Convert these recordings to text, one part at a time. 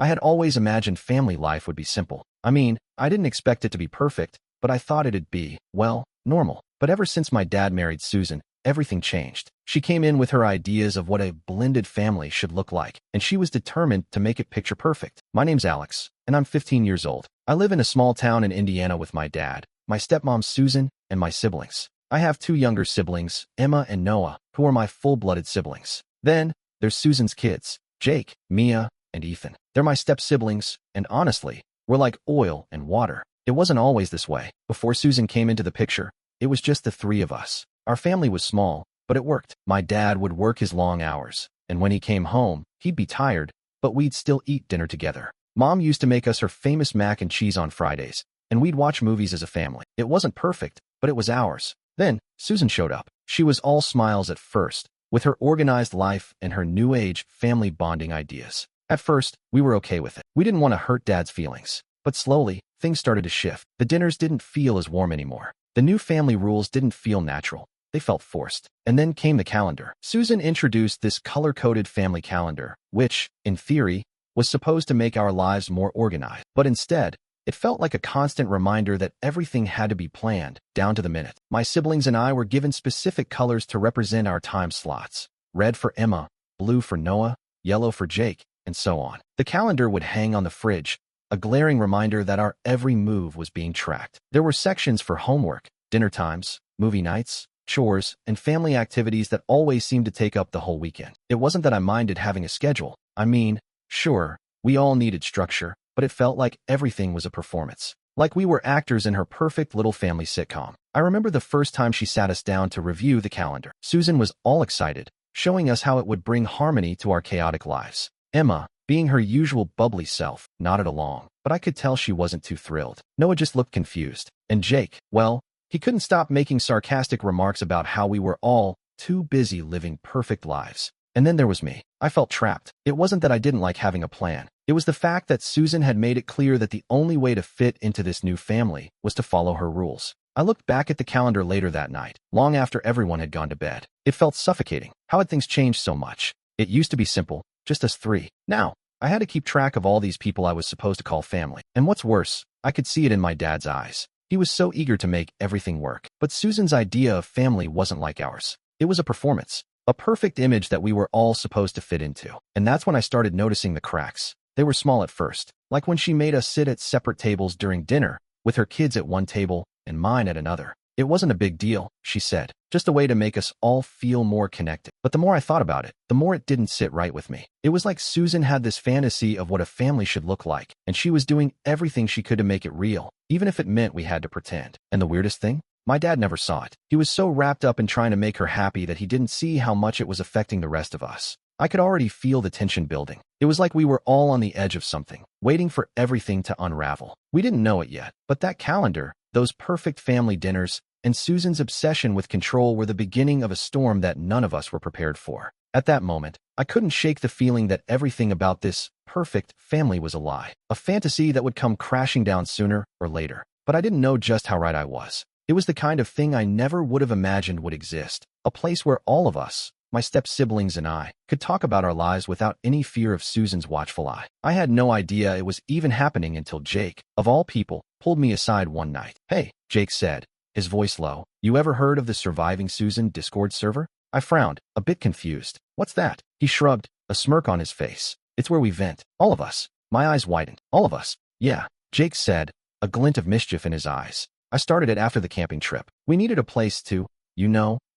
I had always imagined family life would be simple. I mean, I didn't expect it to be perfect, but I thought it'd be, well, normal. But ever since my dad married Susan, everything changed. She came in with her ideas of what a blended family should look like, and she was determined to make it picture perfect. My name's Alex, and I'm 15 years old. I live in a small town in Indiana with my dad, my stepmom Susan, and my siblings. I have two younger siblings, Emma and Noah, who are my full-blooded siblings. Then, there's Susan's kids, Jake, Mia, and Ethan. They're my step-siblings, and honestly, we're like oil and water. It wasn't always this way. Before Susan came into the picture, it was just the three of us. Our family was small, but it worked. My dad would work his long hours, and when he came home, he'd be tired, but we'd still eat dinner together. Mom used to make us her famous mac and cheese on Fridays, and we'd watch movies as a family. It wasn't perfect, but it was ours. Then, Susan showed up. She was all smiles at first, with her organized life and her new age family bonding ideas. At first, we were okay with it. We didn't want to hurt Dad's feelings. But slowly, things started to shift. The dinners didn't feel as warm anymore. The new family rules didn't feel natural. They felt forced. And then came the calendar. Susan introduced this color-coded family calendar, which, in theory, was supposed to make our lives more organized. But instead, it felt like a constant reminder that everything had to be planned, down to the minute. My siblings and I were given specific colors to represent our time slots. Red for Emma, blue for Noah, yellow for Jake, and so on. The calendar would hang on the fridge, a glaring reminder that our every move was being tracked. There were sections for homework, dinner times, movie nights, chores, and family activities that always seemed to take up the whole weekend. It wasn't that I minded having a schedule. I mean, sure, we all needed structure, but it felt like everything was a performance. Like we were actors in her perfect little family sitcom. I remember the first time she sat us down to review the calendar. Susan was all excited, showing us how it would bring harmony to our chaotic lives. Emma, being her usual bubbly self, nodded along, but I could tell she wasn't too thrilled. Noah just looked confused. And Jake, well, he couldn't stop making sarcastic remarks about how we were all too busy living perfect lives. And then there was me. I felt trapped. It wasn't that I didn't like having a plan. It was the fact that Susan had made it clear that the only way to fit into this new family was to follow her rules. I looked back at the calendar later that night, long after everyone had gone to bed. It felt suffocating. How had things changed so much? It used to be simple, just us three. Now, I had to keep track of all these people I was supposed to call family. And what's worse, I could see it in my dad's eyes. He was so eager to make everything work. But Susan's idea of family wasn't like ours. It was a performance, a perfect image that we were all supposed to fit into. And that's when I started noticing the cracks. They were small at first, like when she made us sit at separate tables during dinner, with her kids at one table and mine at another. It wasn't a big deal, she said, just a way to make us all feel more connected. But the more I thought about it, the more it didn't sit right with me. It was like Susan had this fantasy of what a family should look like, and she was doing everything she could to make it real, even if it meant we had to pretend. And the weirdest thing? My dad never saw it. He was so wrapped up in trying to make her happy that he didn't see how much it was affecting the rest of us. I could already feel the tension building. It was like we were all on the edge of something, waiting for everything to unravel. We didn't know it yet, but that calendar, those perfect family dinners, and Susan's obsession with control were the beginning of a storm that none of us were prepared for. At that moment, I couldn't shake the feeling that everything about this perfect family was a lie, a fantasy that would come crashing down sooner or later. But I didn't know just how right I was. It was the kind of thing I never would have imagined would exist, a place where all of us, my step-siblings and I, could talk about our lives without any fear of Susan's watchful eye. I had no idea it was even happening until Jake, of all people, pulled me aside one night. "Hey," Jake said, his voice low, "you ever heard of the Surviving Susan Discord server?" I frowned, a bit confused. "What's that?" He shrugged, a smirk on his face. "It's where we vent. All of us." My eyes widened. "All of us?" "Yeah," Jake said, a glint of mischief in his eyes. "I started it after the camping trip. We needed a place to,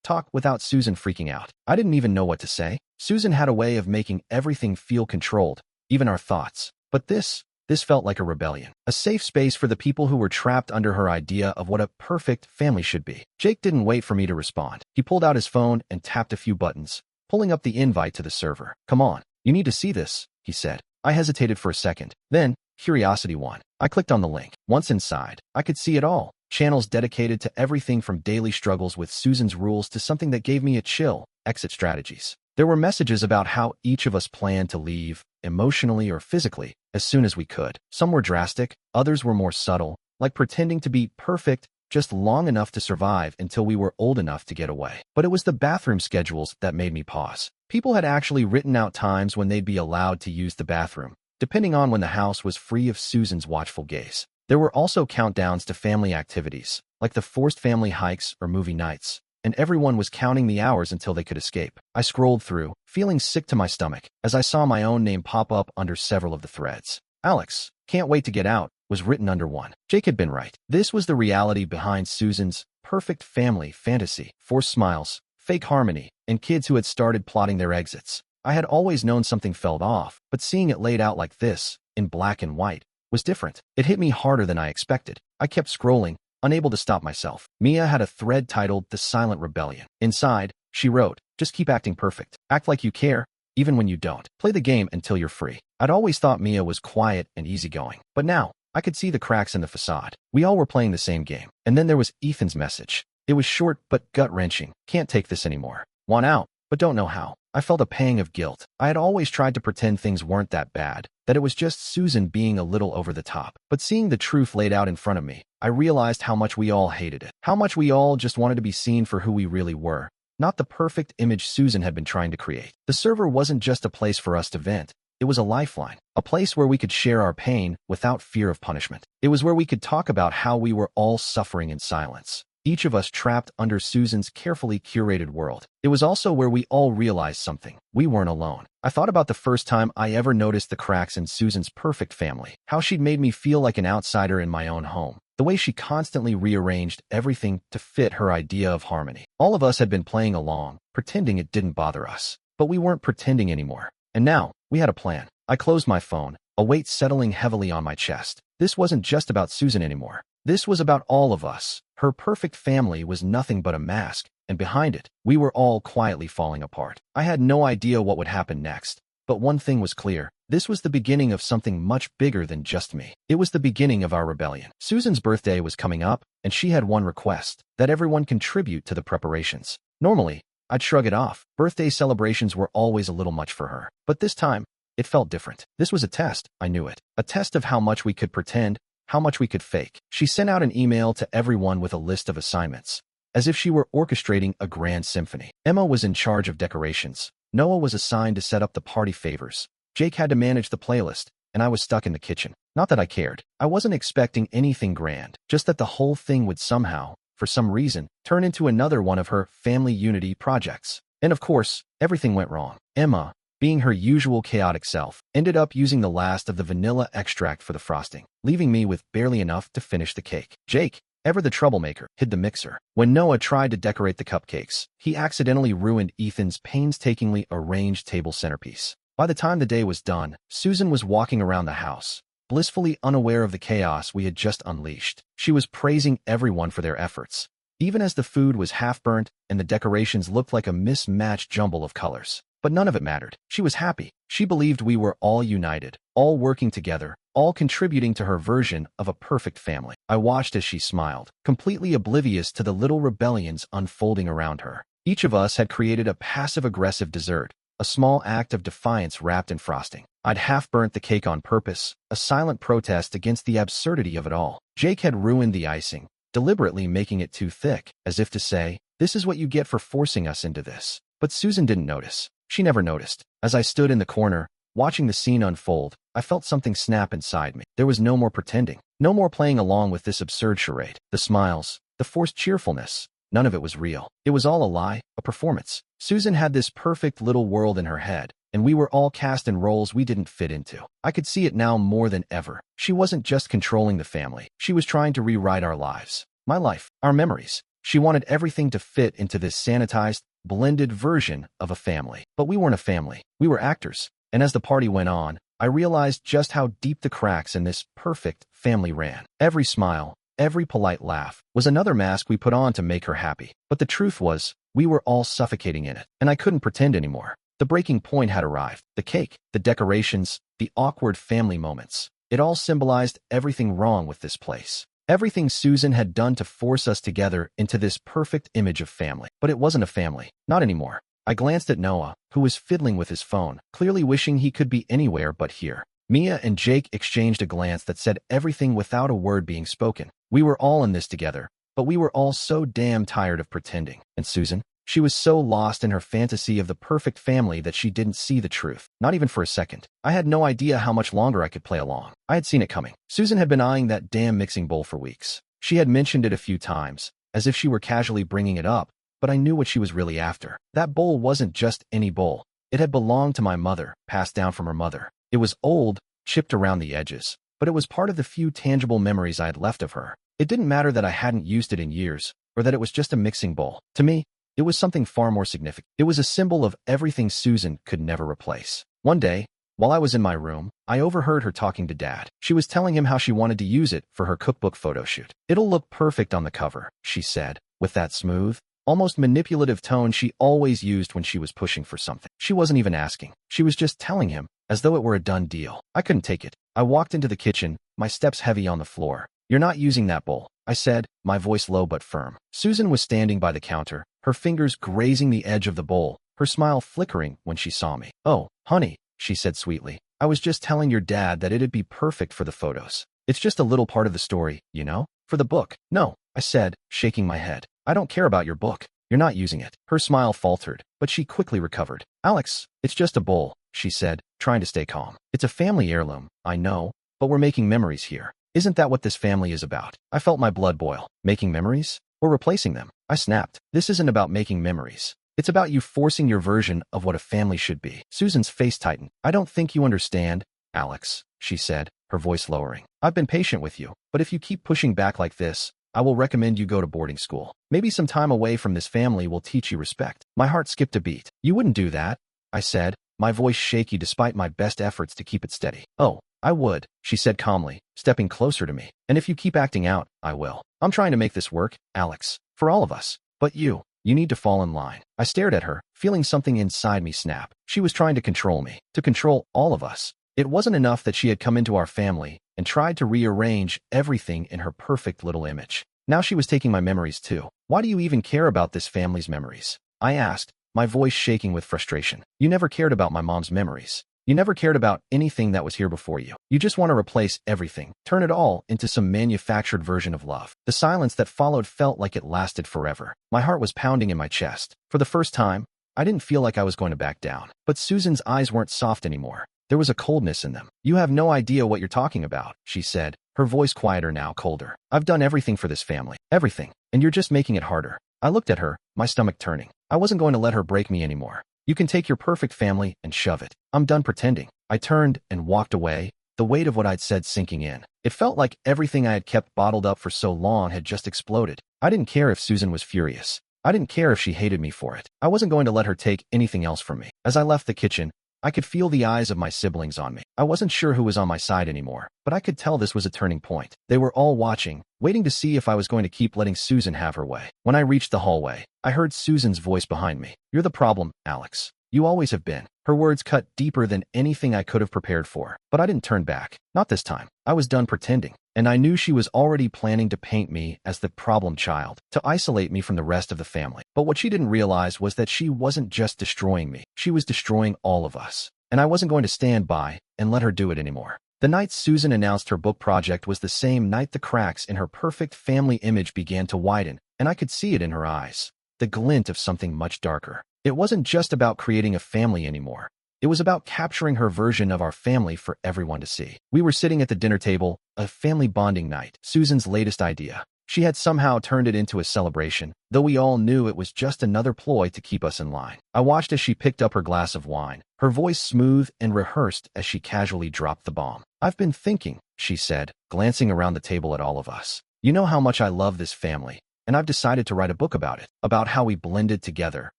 talk without Susan freaking out." I didn't even know what to say. Susan had a way of making everything feel controlled, even our thoughts. But this felt like a rebellion, a safe space for the people who were trapped under her idea of what a perfect family should be. Jake didn't wait for me to respond. He pulled out his phone and tapped a few buttons, pulling up the invite to the server. "Come on, you need to see this," he said. I hesitated for a second. Then, curiosity won. I clicked on the link. Once inside, I could see it all. Channels dedicated to everything from daily struggles with Susan's rules to something that gave me a chill, exit strategies. There were messages about how each of us planned to leave, emotionally or physically, as soon as we could. Some were drastic, others were more subtle, like pretending to be perfect just long enough to survive until we were old enough to get away. But it was the bathroom schedules that made me pause. People had actually written out times when they'd be allowed to use the bathroom, depending on when the house was free of Susan's watchful gaze. There were also countdowns to family activities, like the forced family hikes or movie nights, and everyone was counting the hours until they could escape. I scrolled through, feeling sick to my stomach, as I saw my own name pop up under several of the threads. Alex, can't wait to get out, was written under one. Jake had been right. This was the reality behind Susan's perfect family fantasy: forced smiles, fake harmony, and kids who had started plotting their exits. I had always known something felt off, but seeing it laid out like this, in black and white, was different. It hit me harder than I expected. I kept scrolling, unable to stop myself. Mia had a thread titled "The Silent Rebellion." Inside, she wrote, "Just keep acting perfect. Act like you care, even when you don't. Play the game until you're free." I'd always thought Mia was quiet and easygoing, but now, I could see the cracks in the facade. We all were playing the same game. And then there was Ethan's message. It was short but gut-wrenching. "Can't take this anymore. Want out, but don't know how." I felt a pang of guilt. I had always tried to pretend things weren't that bad, that it was just Susan being a little over the top. But seeing the truth laid out in front of me, I realized how much we all hated it. How much we all just wanted to be seen for who we really were, not the perfect image Susan had been trying to create. The server wasn't just a place for us to vent. It was a lifeline, a place where we could share our pain without fear of punishment. It was where we could talk about how we were all suffering in silence, each of us trapped under Susan's carefully curated world. It was also where we all realized something: we weren't alone. I thought about the first time I ever noticed the cracks in Susan's perfect family, how she'd made me feel like an outsider in my own home, the way she constantly rearranged everything to fit her idea of harmony. All of us had been playing along, pretending it didn't bother us, but we weren't pretending anymore. And now, we had a plan. I closed my phone, a weight settling heavily on my chest. This wasn't just about Susan anymore. This was about all of us. Her perfect family was nothing but a mask, and behind it, we were all quietly falling apart. I had no idea what would happen next, but one thing was clear. This was the beginning of something much bigger than just me. It was the beginning of our rebellion. Susan's birthday was coming up, and she had one request: that everyone contribute to the preparations. Normally, I'd shrug it off. Birthday celebrations were always a little much for her. But this time, it felt different. This was a test, I knew it. A test of how much we could pretend, how much we could fake. She sent out an email to everyone with a list of assignments, as if she were orchestrating a grand symphony. Emma was in charge of decorations. Noah was assigned to set up the party favors. Jake had to manage the playlist, and I was stuck in the kitchen. Not that I cared. I wasn't expecting anything grand, just that the whole thing would somehow, for some reason, turn into another one of her family unity projects. And of course, everything went wrong. Emma, being her usual chaotic self, ended up using the last of the vanilla extract for the frosting, leaving me with barely enough to finish the cake. Jake, ever the troublemaker, hid the mixer. When Noah tried to decorate the cupcakes, he accidentally ruined Ethan's painstakingly arranged table centerpiece. By the time the day was done, Susan was walking around the house, blissfully unaware of the chaos we had just unleashed. She was praising everyone for their efforts, even as the food was half-burnt and the decorations looked like a mismatched jumble of colors. But none of it mattered. She was happy. She believed we were all united, all working together, all contributing to her version of a perfect family. I watched as she smiled, completely oblivious to the little rebellions unfolding around her. Each of us had created a passive-aggressive dessert, a small act of defiance wrapped in frosting. I'd half-burnt the cake on purpose, a silent protest against the absurdity of it all. Jake had ruined the icing, deliberately making it too thick, as if to say, "This is what you get for forcing us into this." But Susan didn't notice. She never noticed. As I stood in the corner, watching the scene unfold, I felt something snap inside me. There was no more pretending, no more playing along with this absurd charade. The smiles, the forced cheerfulness, none of it was real. It was all a lie, a performance. Susan had this perfect little world in her head, and we were all cast in roles we didn't fit into. I could see it now more than ever. She wasn't just controlling the family. She was trying to rewrite our lives. My life, our memories. She wanted everything to fit into this sanitized, blended version of a family. But we weren't a family. We were actors. And as the party went on, I realized just how deep the cracks in this perfect family ran. Every smile, every polite laugh, was another mask we put on to make her happy. But the truth was, we were all suffocating in it, and I couldn't pretend anymore. The breaking point had arrived. The cake, the decorations, the awkward family moments. It all symbolized everything wrong with this place. Everything Susan had done to force us together into this perfect image of family. But it wasn't a family. Not anymore. I glanced at Noah, who was fiddling with his phone, clearly wishing he could be anywhere but here. Mia and Jake exchanged a glance that said everything without a word being spoken. We were all in this together, but we were all so damn tired of pretending. And Susan? She was so lost in her fantasy of the perfect family that she didn't see the truth, not even for a second. I had no idea how much longer I could play along. I had seen it coming. Susan had been eyeing that damn mixing bowl for weeks. She had mentioned it a few times, as if she were casually bringing it up, but I knew what she was really after. That bowl wasn't just any bowl. It had belonged to my mother, passed down from her mother. It was old, chipped around the edges, but it was part of the few tangible memories I had left of her. It didn't matter that I hadn't used it in years, or that it was just a mixing bowl. To me, it was something far more significant. It was a symbol of everything Susan could never replace. One day, while I was in my room, I overheard her talking to Dad. She was telling him how she wanted to use it for her cookbook photo shoot. "It'll look perfect on the cover," she said, with that smooth, almost manipulative tone she always used when she was pushing for something. She wasn't even asking. She was just telling him, as though it were a done deal. I couldn't take it. I walked into the kitchen, my steps heavy on the floor. "You're not using that bowl," I said, my voice low but firm. Susan was standing by the counter, her fingers grazing the edge of the bowl, her smile flickering when she saw me. "Oh, honey," she said sweetly. "I was just telling your dad that it'd be perfect for the photos. It's just a little part of the story, you know? For the book." "No," I said, shaking my head. "I don't care about your book. You're not using it." Her smile faltered, but she quickly recovered. "Alex, it's just a bowl," she said, trying to stay calm. "It's a family heirloom, I know, but we're making memories here. Isn't that what this family is about?" I felt my blood boil. Making memories? Or replacing them? I snapped. "This isn't about making memories. It's about you forcing your version of what a family should be." Susan's face tightened. "I don't think you understand, Alex," she said, her voice lowering. "I've been patient with you, but if you keep pushing back like this, I will recommend you go to boarding school. Maybe some time away from this family will teach you respect." My heart skipped a beat. "You wouldn't do that," I said, my voice shaky despite my best efforts to keep it steady. "Oh, I would," she said calmly, stepping closer to me. "And if you keep acting out, I will. I'm trying to make this work, Alex, for all of us. But you need to fall in line." I stared at her, feeling something inside me snap. She was trying to control me, to control all of us. It wasn't enough that she had come into our family and tried to rearrange everything in her perfect little image. Now she was taking my memories too. "Why do you even care about this family's memories?" I asked, my voice shaking with frustration. "You never cared about my mom's memories. You never cared about anything that was here before you. You just want to replace everything, turn it all into some manufactured version of love." The silence that followed felt like it lasted forever. My heart was pounding in my chest. For the first time, I didn't feel like I was going to back down. But Susan's eyes weren't soft anymore. There was a coldness in them. "You have no idea what you're talking about," she said, her voice quieter now, colder. "I've done everything for this family. Everything. And you're just making it harder." I looked at her, my stomach turning. I wasn't going to let her break me anymore. "You can take your perfect family and shove it. I'm done pretending." I turned and walked away, the weight of what I'd said sinking in. It felt like everything I had kept bottled up for so long had just exploded. I didn't care if Susan was furious. I didn't care if she hated me for it. I wasn't going to let her take anything else from me. As I left the kitchen, I could feel the eyes of my siblings on me. I wasn't sure who was on my side anymore, but I could tell this was a turning point. They were all watching, waiting to see if I was going to keep letting Susan have her way. When I reached the hallway, I heard Susan's voice behind me. "You're the problem, Alex. You always have been." Her words cut deeper than anything I could have prepared for, but I didn't turn back. Not this time. I was done pretending, and I knew she was already planning to paint me as the problem child, to isolate me from the rest of the family. But what she didn't realize was that she wasn't just destroying me, she was destroying all of us. And I wasn't going to stand by and let her do it anymore. The night Susan announced her book project was the same night the cracks in her perfect family image began to widen, and I could see it in her eyes. The glint of something much darker. It wasn't just about creating a family anymore. It was about capturing her version of our family for everyone to see. We were sitting at the dinner table, a family bonding night, Susan's latest idea. She had somehow turned it into a celebration, though we all knew it was just another ploy to keep us in line. I watched as she picked up her glass of wine, her voice smooth and rehearsed as she casually dropped the bomb. "I've been thinking," she said, glancing around the table at all of us. "You know how much I love this family. And I've decided to write a book about it, about how we blended together,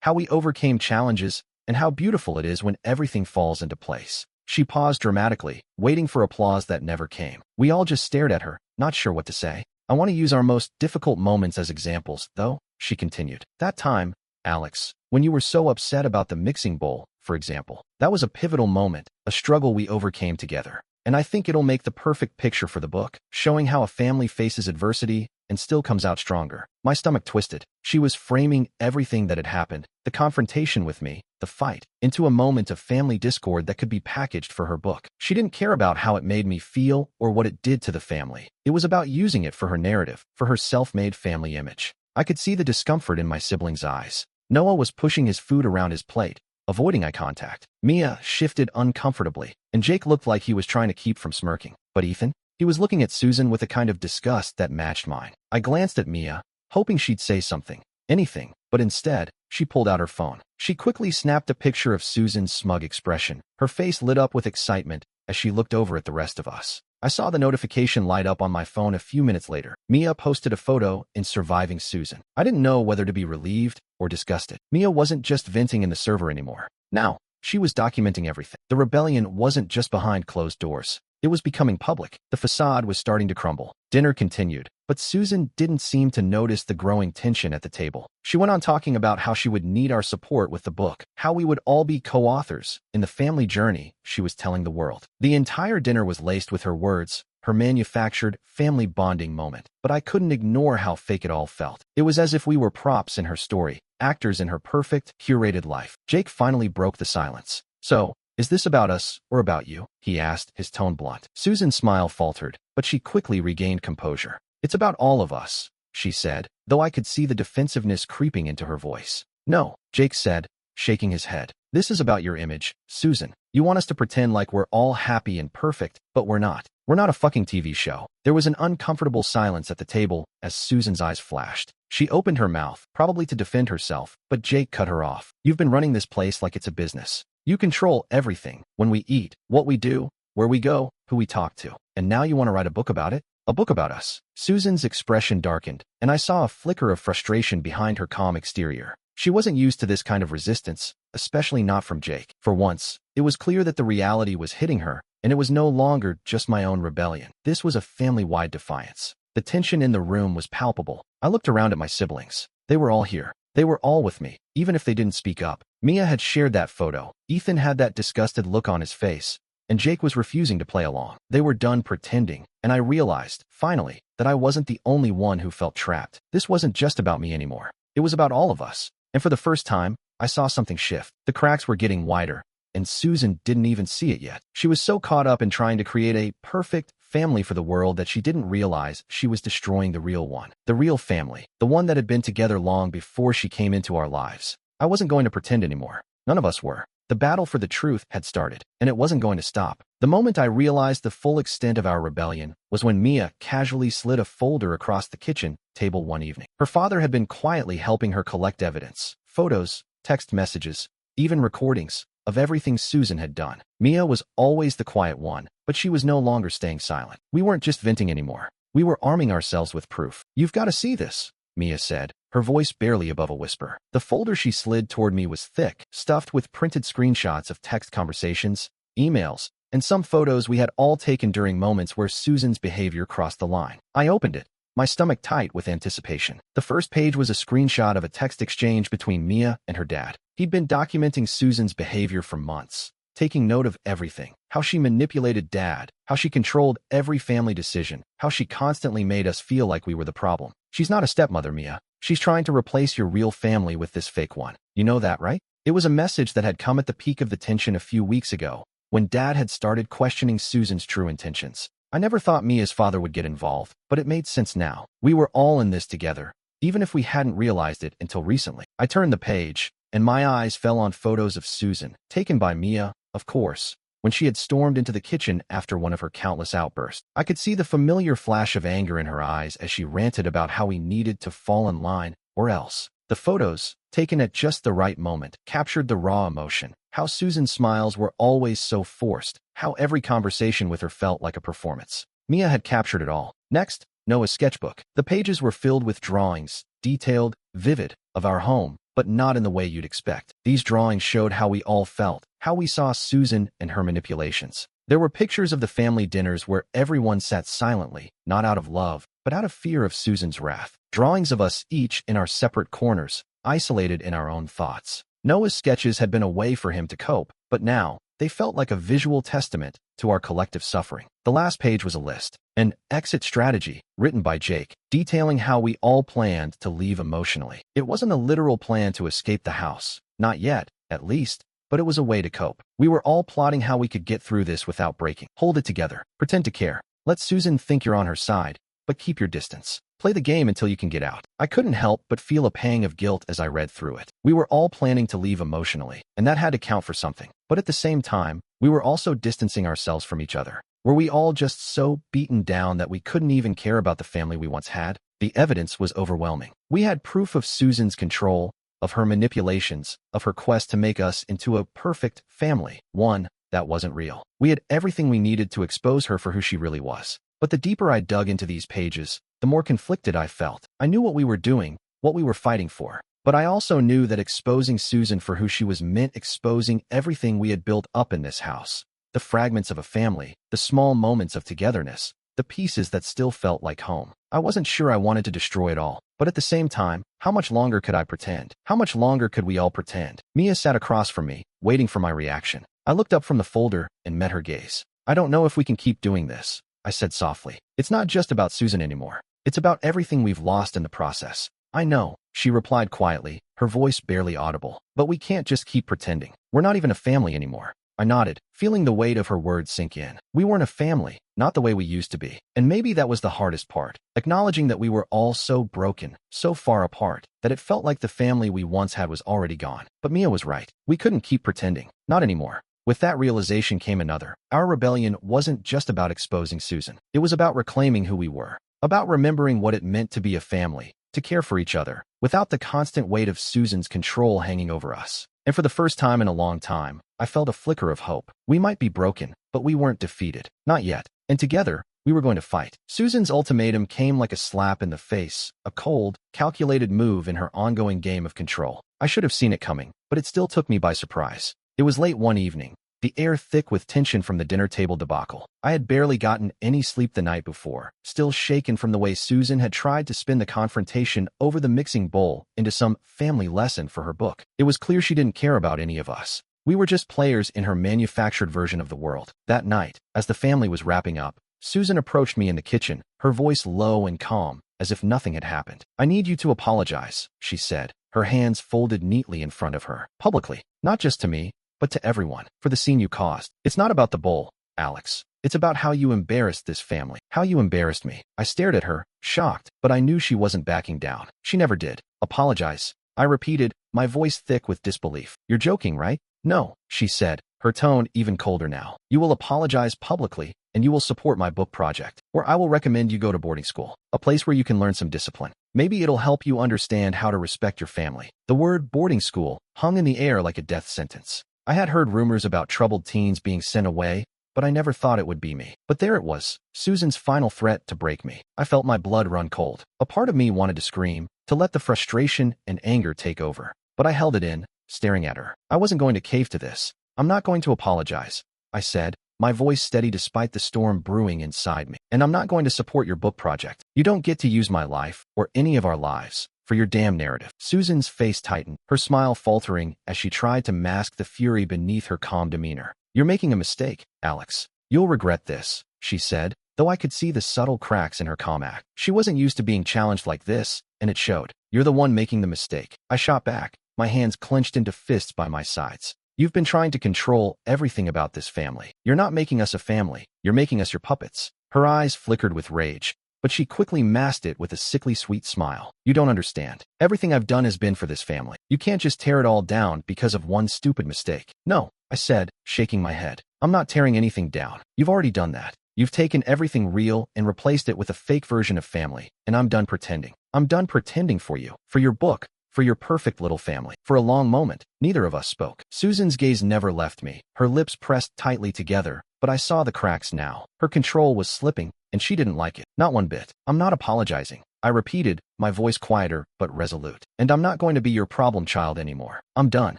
how we overcame challenges, and how beautiful it is when everything falls into place." She paused dramatically, waiting for applause that never came. We all just stared at her, not sure what to say. "I want to use our most difficult moments as examples, though," she continued. "That time, Alex, when you were so upset about the mixing bowl, for example. That was a pivotal moment, a struggle we overcame together. And I think it'll make the perfect picture for the book, showing how a family faces adversity and still comes out stronger." My stomach twisted. She was framing everything that had happened, the confrontation with me, the fight, into a moment of family discord that could be packaged for her book. She didn't care about how it made me feel or what it did to the family. It was about using it for her narrative, for her self-made family image. I could see the discomfort in my siblings' eyes. Noah was pushing his food around his plate, avoiding eye contact. Mia shifted uncomfortably, and Jake looked like he was trying to keep from smirking. But Ethan? He was looking at Susan with a kind of disgust that matched mine. I glanced at Mia, hoping she'd say something, anything, but instead, she pulled out her phone. She quickly snapped a picture of Susan's smug expression. Her face lit up with excitement as she looked over at the rest of us. I saw the notification light up on my phone a few minutes later. Mia posted a photo in surviving Susan. I didn't know whether to be relieved or disgusted. Mia wasn't just venting in the server anymore. Now, she was documenting everything. The rebellion wasn't just behind closed doors. It was becoming public. The facade was starting to crumble. Dinner continued, but Susan didn't seem to notice the growing tension at the table. She went on talking about how she would need our support with the book, how we would all be co-authors in the family journey she was telling the world. The entire dinner was laced with her words, her manufactured family bonding moment. But I couldn't ignore how fake it all felt. It was as if we were props in her story, actors in her perfect, curated life. Jake finally broke the silence. So, is this about us or about you? He asked, his tone blunt. Susan's smile faltered, but she quickly regained composure. It's about all of us, she said, though I could see the defensiveness creeping into her voice. No, Jake said, shaking his head. This is about your image, Susan. You want us to pretend like we're all happy and perfect, but we're not. We're not a fucking TV show. There was an uncomfortable silence at the table as Susan's eyes flashed. She opened her mouth, probably to defend herself, but Jake cut her off. You've been running this place like it's a business. You control everything. When we eat, what we do, where we go, who we talk to. And now you want to write a book about it? A book about us. Susan's expression darkened, and I saw a flicker of frustration behind her calm exterior. She wasn't used to this kind of resistance, especially not from Jake. For once, it was clear that the reality was hitting her, and it was no longer just my own rebellion. This was a family-wide defiance. The tension in the room was palpable. I looked around at my siblings. They were all here. They were all with me, even if they didn't speak up. Mia had shared that photo. Ethan had that disgusted look on his face, and Jake was refusing to play along. They were done pretending, and I realized, finally, that I wasn't the only one who felt trapped. This wasn't just about me anymore. It was about all of us. And for the first time, I saw something shift. The cracks were getting wider, and Susan didn't even see it yet. She was so caught up in trying to create a perfect family for the world that she didn't realize she was destroying the real one. The real family. The one that had been together long before she came into our lives. I wasn't going to pretend anymore. None of us were. The battle for the truth had started, and it wasn't going to stop. The moment I realized the full extent of our rebellion was when Mia casually slid a folder across the kitchen table one evening. Her father had been quietly helping her collect evidence, photos, text messages, even recordings of everything Susan had done. Mia was always the quiet one, but she was no longer staying silent. We weren't just venting anymore. We were arming ourselves with proof. You've got to see this, Mia said, her voice barely above a whisper. The folder she slid toward me was thick, stuffed with printed screenshots of text conversations, emails, and some photos we had all taken during moments where Susan's behavior crossed the line. I opened it, my stomach tight with anticipation. The first page was a screenshot of a text exchange between Mia and her dad. He'd been documenting Susan's behavior for months, taking note of everything. How she manipulated Dad, how she controlled every family decision, how she constantly made us feel like we were the problem. She's not a stepmother, Mia. She's trying to replace your real family with this fake one. You know that, right? It was a message that had come at the peak of the tension a few weeks ago, when Dad had started questioning Susan's true intentions. I never thought Mia's father would get involved, but it made sense now. We were all in this together, even if we hadn't realized it until recently. I turned the page, and my eyes fell on photos of Susan, taken by Mia, of course, when she had stormed into the kitchen after one of her countless outbursts. I could see the familiar flash of anger in her eyes as she ranted about how we needed to fall in line, or else. The photos, taken at just the right moment, captured the raw emotion. How Susan's smiles were always so forced, how every conversation with her felt like a performance. Mia had captured it all. Next, Noah's sketchbook. The pages were filled with drawings, detailed, vivid, of our home, but not in the way you'd expect. These drawings showed how we all felt, how we saw Susan and her manipulations. There were pictures of the family dinners where everyone sat silently, not out of love, but out of fear of Susan's wrath. Drawings of us each in our separate corners, isolated in our own thoughts. Noah's sketches had been a way for him to cope, but now, they felt like a visual testament to our collective suffering. The last page was a list, an exit strategy, written by Jake, detailing how we all planned to leave emotionally. It wasn't a literal plan to escape the house, not yet, at least, but it was a way to cope. We were all plotting how we could get through this without breaking. Hold it together. Pretend to care. Let Susan think you're on her side, but keep your distance. Play the game until you can get out. I couldn't help but feel a pang of guilt as I read through it. We were all planning to leave emotionally, and that had to count for something. But at the same time, we were also distancing ourselves from each other. Were we all just so beaten down that we couldn't even care about the family we once had? The evidence was overwhelming. We had proof of Susan's control, of her manipulations, of her quest to make us into a perfect family, one that wasn't real. We had everything we needed to expose her for who she really was. But the deeper I dug into these pages, the more conflicted I felt. I knew what we were doing, what we were fighting for. But I also knew that exposing Susan for who she was meant exposing everything we had built up in this house. The fragments of a family, the small moments of togetherness, the pieces that still felt like home. I wasn't sure I wanted to destroy it all, but at the same time, how much longer could I pretend? How much longer could we all pretend? Mia sat across from me, waiting for my reaction. I looked up from the folder and met her gaze. I don't know if we can keep doing this, I said softly. It's not just about Susan anymore. It's about everything we've lost in the process. I know, she replied quietly, her voice barely audible. But we can't just keep pretending. We're not even a family anymore. I nodded, feeling the weight of her words sink in. We weren't a family, not the way we used to be. And maybe that was the hardest part, acknowledging that we were all so broken, so far apart, that it felt like the family we once had was already gone. But Mia was right. We couldn't keep pretending. Not anymore. With that realization came another. Our rebellion wasn't just about exposing Susan. It was about reclaiming who we were, about remembering what it meant to be a family, to care for each other, without the constant weight of Susan's control hanging over us. And for the first time in a long time, I felt a flicker of hope. We might be broken, but we weren't defeated. Not yet. And together, we were going to fight. Susan's ultimatum came like a slap in the face, a cold, calculated move in her ongoing game of control. I should have seen it coming, but it still took me by surprise. It was late one evening, the air thick with tension from the dinner table debacle. I had barely gotten any sleep the night before, still shaken from the way Susan had tried to spin the confrontation over the mixing bowl into some family lesson for her book. It was clear she didn't care about any of us. We were just players in her manufactured version of the world. That night, as the family was wrapping up, Susan approached me in the kitchen, her voice low and calm, as if nothing had happened. "I need you to apologize," she said, her hands folded neatly in front of her. "Publicly. Not just to me, but to everyone, for the scene you caused. It's not about the bowl, Alex. It's about how you embarrassed this family. How you embarrassed me." I stared at her, shocked, but I knew she wasn't backing down. She never did. "Apologize," I repeated, my voice thick with disbelief. "You're joking, right?" "No," she said, her tone even colder now. "You will apologize publicly, and you will support my book project. Or I will recommend you go to boarding school, a place where you can learn some discipline. Maybe it'll help you understand how to respect your family." The word boarding school hung in the air like a death sentence. I had heard rumors about troubled teens being sent away, but I never thought it would be me. But there it was, Susan's final threat to break me. I felt my blood run cold. A part of me wanted to scream, to let the frustration and anger take over. But I held it in, staring at her. I wasn't going to cave to this. "I'm not going to apologize," I said, my voice steady despite the storm brewing inside me. "And I'm not going to support your book project. You don't get to use my life, or any of our lives, for your damn narrative." Susan's face tightened, her smile faltering as she tried to mask the fury beneath her calm demeanor. "You're making a mistake, Alex. You'll regret this," she said, though I could see the subtle cracks in her calm act. She wasn't used to being challenged like this, and it showed. "You're the one making the mistake." I shot back, my hands clenched into fists by my sides. "You've been trying to control everything about this family. You're not making us a family. You're making us your puppets." Her eyes flickered with rage, but she quickly masked it with a sickly sweet smile. "You don't understand. Everything I've done has been for this family. You can't just tear it all down because of one stupid mistake." "No," I said, shaking my head. "I'm not tearing anything down. You've already done that. You've taken everything real and replaced it with a fake version of family, and I'm done pretending. I'm done pretending for you, for your book, for your perfect little family." For a long moment, neither of us spoke. Susan's gaze never left me, her lips pressed tightly together, but I saw the cracks now. Her control was slipping, and she didn't like it. "Not one bit. I'm not apologizing," I repeated, my voice quieter but resolute. "And I'm not going to be your problem child anymore. I'm done."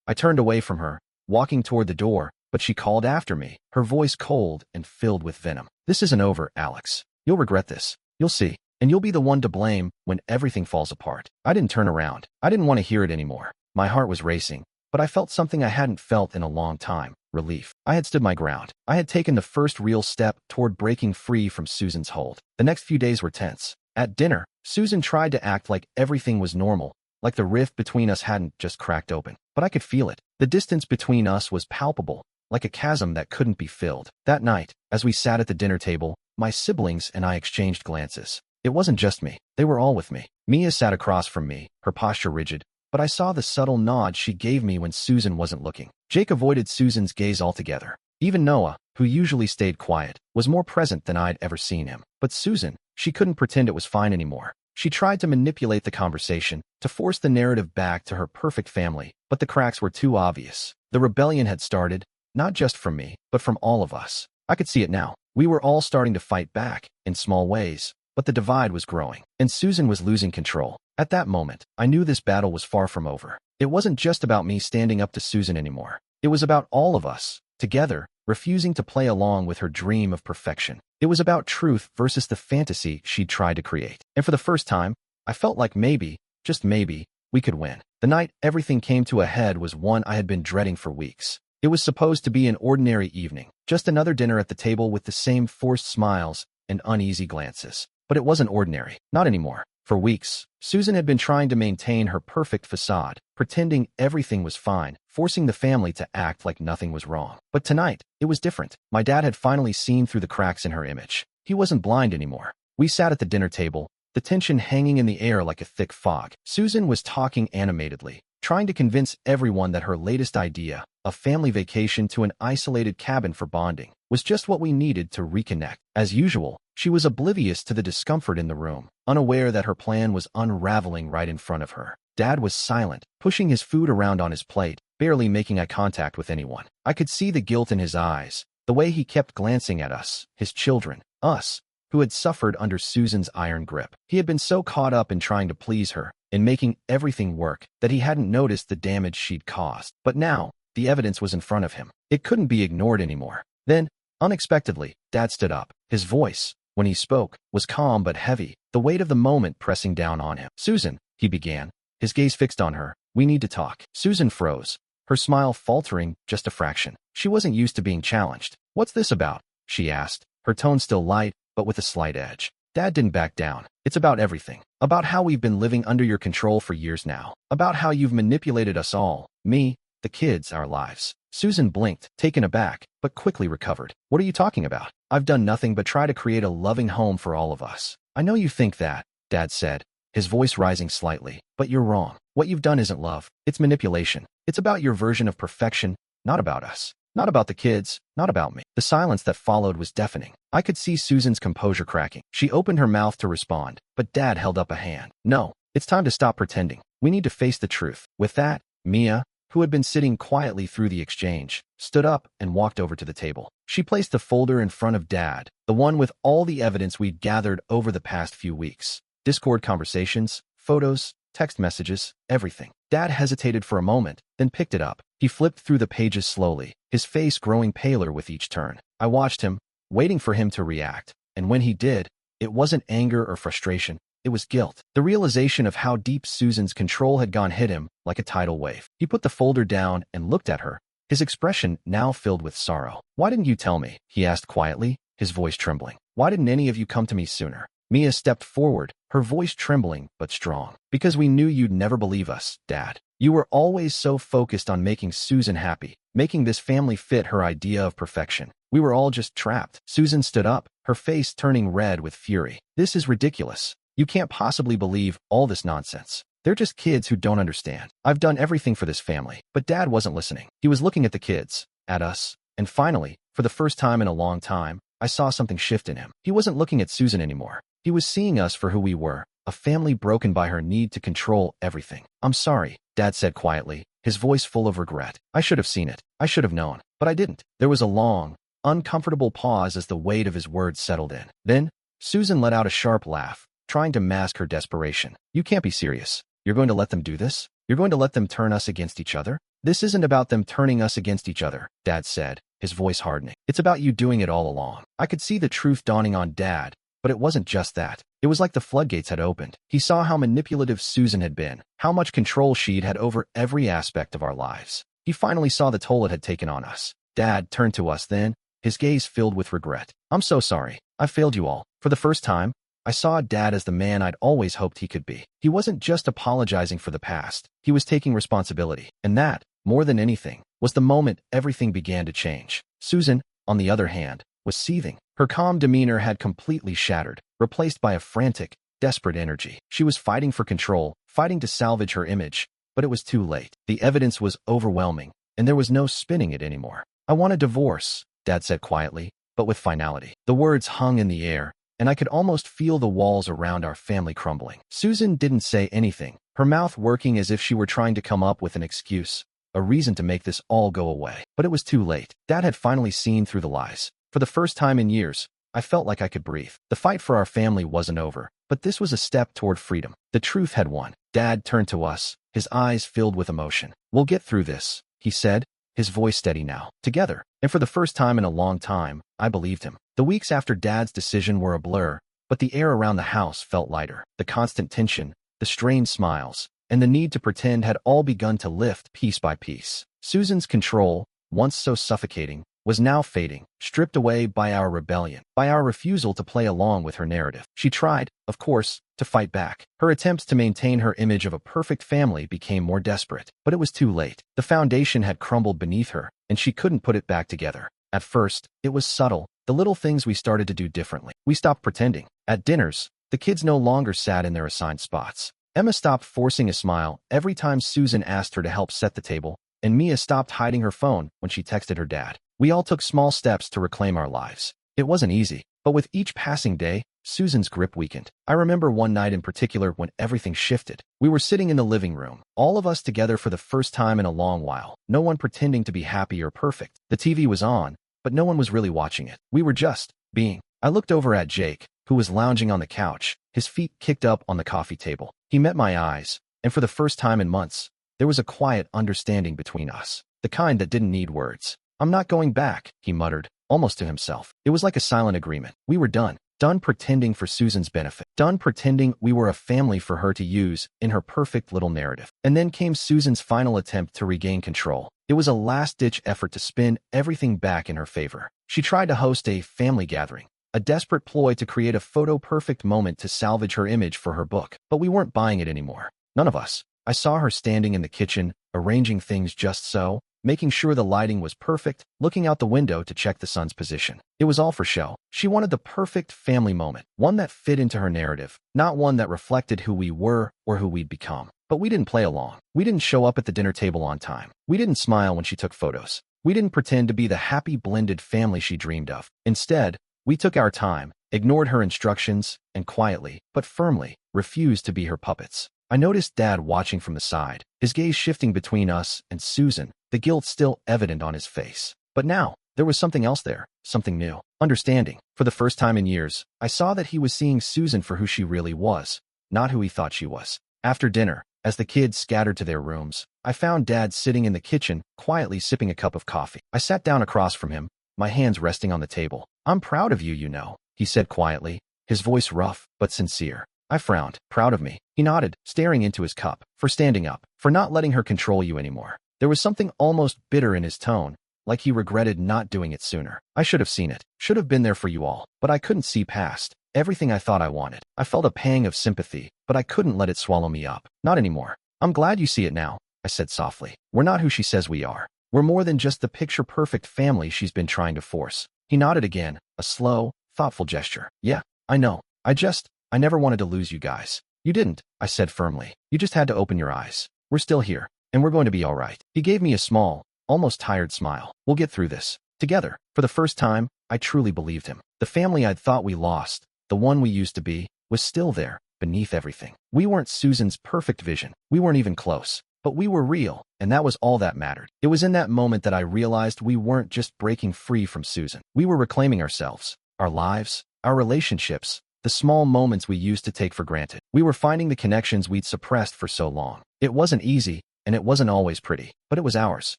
I turned away from her, walking toward the door, but she called after me, her voice cold and filled with venom. "This isn't over, Alex. You'll regret this. You'll see. And you'll be the one to blame when everything falls apart." I didn't turn around. I didn't want to hear it anymore. My heart was racing, but I felt something I hadn't felt in a long time. Relief. I had stood my ground. I had taken the first real step toward breaking free from Susan's hold. The next few days were tense. At dinner, Susan tried to act like everything was normal, like the rift between us hadn't just cracked open. But I could feel it. The distance between us was palpable, like a chasm that couldn't be filled. That night, as we sat at the dinner table, my siblings and I exchanged glances. It wasn't just me. They were all with me. Mia sat across from me, her posture rigid, but I saw the subtle nod she gave me when Susan wasn't looking. Jake avoided Susan's gaze altogether. Even Noah, who usually stayed quiet, was more present than I'd ever seen him. But Susan, she couldn't pretend it was fine anymore. She tried to manipulate the conversation, to force the narrative back to her perfect family, but the cracks were too obvious. The rebellion had started, not just from me, but from all of us. I could see it now. We were all starting to fight back, in small ways, but the divide was growing, and Susan was losing control. At that moment, I knew this battle was far from over. It wasn't just about me standing up to Susan anymore. It was about all of us, together, refusing to play along with her dream of perfection. It was about truth versus the fantasy she'd tried to create. And for the first time, I felt like maybe, just maybe, we could win. The night everything came to a head was one I had been dreading for weeks. It was supposed to be an ordinary evening, just another dinner at the table with the same forced smiles and uneasy glances. But it wasn't ordinary, not anymore. For weeks, Susan had been trying to maintain her perfect facade, pretending everything was fine, forcing the family to act like nothing was wrong. But tonight, it was different. My dad had finally seen through the cracks in her image. He wasn't blind anymore. We sat at the dinner table, the tension hanging in the air like a thick fog. Susan was talking animatedly, trying to convince everyone that her latest idea, a family vacation to an isolated cabin for bonding, was just what we needed to reconnect. As usual, she was oblivious to the discomfort in the room, unaware that her plan was unraveling right in front of her. Dad was silent, pushing his food around on his plate, barely making eye contact with anyone. I could see the guilt in his eyes, the way he kept glancing at us, his children, us, who had suffered under Susan's iron grip. He had been so caught up in trying to please her, in making everything work, that he hadn't noticed the damage she'd caused. But now, the evidence was in front of him. It couldn't be ignored anymore. Then, unexpectedly, Dad stood up. His voice, when he spoke, was calm but heavy, the weight of the moment pressing down on him. "Susan," he began, his gaze fixed on her, "we need to talk." Susan froze, her smile faltering just a fraction. She wasn't used to being challenged. "What's this about?" she asked, her tone still light, but with a slight edge. Dad didn't back down. "It's about everything. About how we've been living under your control for years now. About how you've manipulated us all. Me, the kids, our lives." Susan blinked, taken aback, but quickly recovered. "What are you talking about? I've done nothing but try to create a loving home for all of us." "I know you think that," Dad said, his voice rising slightly, "but you're wrong. What you've done isn't love. It's manipulation. It's about your version of perfection, not about us. Not about the kids, not about me." The silence that followed was deafening. I could see Susan's composure cracking. She opened her mouth to respond, but Dad held up a hand. "No, it's time to stop pretending. We need to face the truth." With that, Mia, who had been sitting quietly through the exchange, stood up and walked over to the table. She placed the folder in front of Dad, the one with all the evidence we'd gathered over the past few weeks. Discord conversations, photos, text messages, everything. Dad hesitated for a moment, then picked it up. He flipped through the pages slowly, his face growing paler with each turn. I watched him, waiting for him to react, and when he did, it wasn't anger or frustration. It was guilt. The realization of how deep Susan's control had gone hit him like a tidal wave. He put the folder down and looked at her, his expression now filled with sorrow. "Why didn't you tell me?" he asked quietly, his voice trembling. "Why didn't any of you come to me sooner?" Mia stepped forward, her voice trembling but strong. "Because we knew you'd never believe us, Dad. You were always so focused on making Susan happy, making this family fit her idea of perfection. We were all just trapped." Susan stood up, her face turning red with fury. "This is ridiculous. You can't possibly believe all this nonsense. They're just kids who don't understand. I've done everything for this family." But Dad wasn't listening. He was looking at the kids, at us, and finally, for the first time in a long time, I saw something shift in him. He wasn't looking at Susan anymore. He was seeing us for who we were, a family broken by her need to control everything. "I'm sorry," Dad said quietly, his voice full of regret. "I should have seen it. I should have known. But I didn't." There was a long, uncomfortable pause as the weight of his words settled in. Then, Susan let out a sharp laugh, trying to mask her desperation. "You can't be serious. You're going to let them do this? You're going to let them turn us against each other?" "This isn't about them turning us against each other," Dad said, his voice hardening. "It's about you doing it all along." I could see the truth dawning on Dad, but it wasn't just that. It was like the floodgates had opened. He saw how manipulative Susan had been, how much control she'd had over every aspect of our lives. He finally saw the toll it had taken on us. Dad turned to us then, his gaze filled with regret. "I'm so sorry. I failed you all." For the first time, I saw Dad as the man I'd always hoped he could be. He wasn't just apologizing for the past. He was taking responsibility. And that, more than anything, was the moment everything began to change. Susan, on the other hand, was seething. Her calm demeanor had completely shattered, replaced by a frantic, desperate energy. She was fighting for control, fighting to salvage her image, but it was too late. The evidence was overwhelming, and there was no spinning it anymore. "I want a divorce," Dad said quietly, but with finality. The words hung in the air, and I could almost feel the walls around our family crumbling. Susan didn't say anything, her mouth working as if she were trying to come up with an excuse, a reason to make this all go away. But it was too late. Dad had finally seen through the lies. For the first time in years, I felt like I could breathe. The fight for our family wasn't over, but this was a step toward freedom. The truth had won. Dad turned to us, his eyes filled with emotion. "We'll get through this," he said, his voice steady now. "Together." And for the first time in a long time, I believed him. The weeks after Dad's decision were a blur, but the air around the house felt lighter. The constant tension, the strained smiles, and the need to pretend had all begun to lift piece by piece. Susan's control, once so suffocating, was now fading, stripped away by our rebellion, by our refusal to play along with her narrative. She tried, of course, to fight back. Her attempts to maintain her image of a perfect family became more desperate, but it was too late. The foundation had crumbled beneath her, and she couldn't put it back together. At first, it was subtle, the little things we started to do differently. We stopped pretending. At dinners, the kids no longer sat in their assigned spots. Emma stopped forcing a smile every time Susan asked her to help set the table, and Mia stopped hiding her phone when she texted her dad. We all took small steps to reclaim our lives. It wasn't easy, but with each passing day, Susan's grip weakened. I remember one night in particular when everything shifted. We were sitting in the living room, all of us together for the first time in a long while, no one pretending to be happy or perfect. The TV was on, but no one was really watching it. We were just being. I looked over at Jake, who was lounging on the couch, his feet kicked up on the coffee table. He met my eyes, and for the first time in months, there was a quiet understanding between us, the kind that didn't need words. "I'm not going back," he muttered, almost to himself. It was like a silent agreement. We were done. Done pretending for Susan's benefit. Done pretending we were a family for her to use in her perfect little narrative. And then came Susan's final attempt to regain control. It was a last-ditch effort to spin everything back in her favor. She tried to host a family gathering, a desperate ploy to create a photo-perfect moment to salvage her image for her book. But we weren't buying it anymore. None of us. I saw her standing in the kitchen, arranging things just so, making sure the lighting was perfect, looking out the window to check the sun's position. It was all for show. She wanted the perfect family moment, one that fit into her narrative, not one that reflected who we were or who we'd become. But we didn't play along. We didn't show up at the dinner table on time. We didn't smile when she took photos. We didn't pretend to be the happy blended family she dreamed of. Instead, we took our time, ignored her instructions, and quietly, but firmly, refused to be her puppets. I noticed Dad watching from the side, his gaze shifting between us and Susan, the guilt still evident on his face. But now, there was something else there, something new. Understanding. For the first time in years, I saw that he was seeing Susan for who she really was, not who he thought she was. After dinner, as the kids scattered to their rooms, I found Dad sitting in the kitchen, quietly sipping a cup of coffee. I sat down across from him, my hands resting on the table. "I'm proud of you, you know," he said quietly, his voice rough but sincere. I frowned. "Proud of me?" He nodded, staring into his cup. "For standing up, for not letting her control you anymore." There was something almost bitter in his tone, like he regretted not doing it sooner. "I should have seen it, should have been there for you all, but I couldn't see past everything I thought I wanted." I felt a pang of sympathy, but I couldn't let it swallow me up. "Not anymore. I'm glad you see it now," I said softly. "We're not who she says we are. We're more than just the picture-perfect family she's been trying to force." He nodded again, a slow, thoughtful gesture. "Yeah, I know. I never wanted to lose you guys." "You didn't," I said firmly. "You just had to open your eyes. We're still here, and we're going to be all right." He gave me a small, almost tired smile. "We'll get through this. Together." For the first time, I truly believed him. The family I'd thought we lost, the one we used to be, was still there, beneath everything. We weren't Susan's perfect vision. We weren't even close. But we were real, and that was all that mattered. It was in that moment that I realized we weren't just breaking free from Susan. We were reclaiming ourselves, our lives, our relationships, the small moments we used to take for granted. We were finding the connections we'd suppressed for so long. It wasn't easy, and it wasn't always pretty, but it was ours.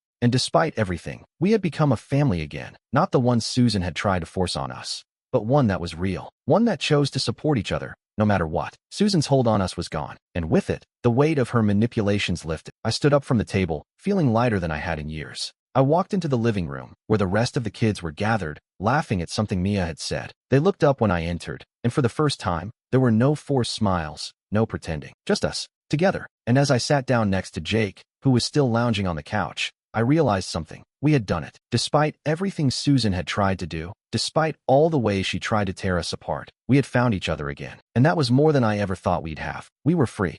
And despite everything, we had become a family again, not the one Susan had tried to force on us, but one that was real, one that chose to support each other, no matter what. Susan's hold on us was gone, and with it, the weight of her manipulations lifted. I stood up from the table, feeling lighter than I had in years. I walked into the living room, where the rest of the kids were gathered, laughing at something Mia had said. They looked up when I entered, and for the first time, there were no forced smiles, no pretending, just us, together. And as I sat down next to Jake, who was still lounging on the couch, I realized something. We had done it. Despite everything Susan had tried to do, despite all the ways she tried to tear us apart, we had found each other again. And that was more than I ever thought we'd have. We were free.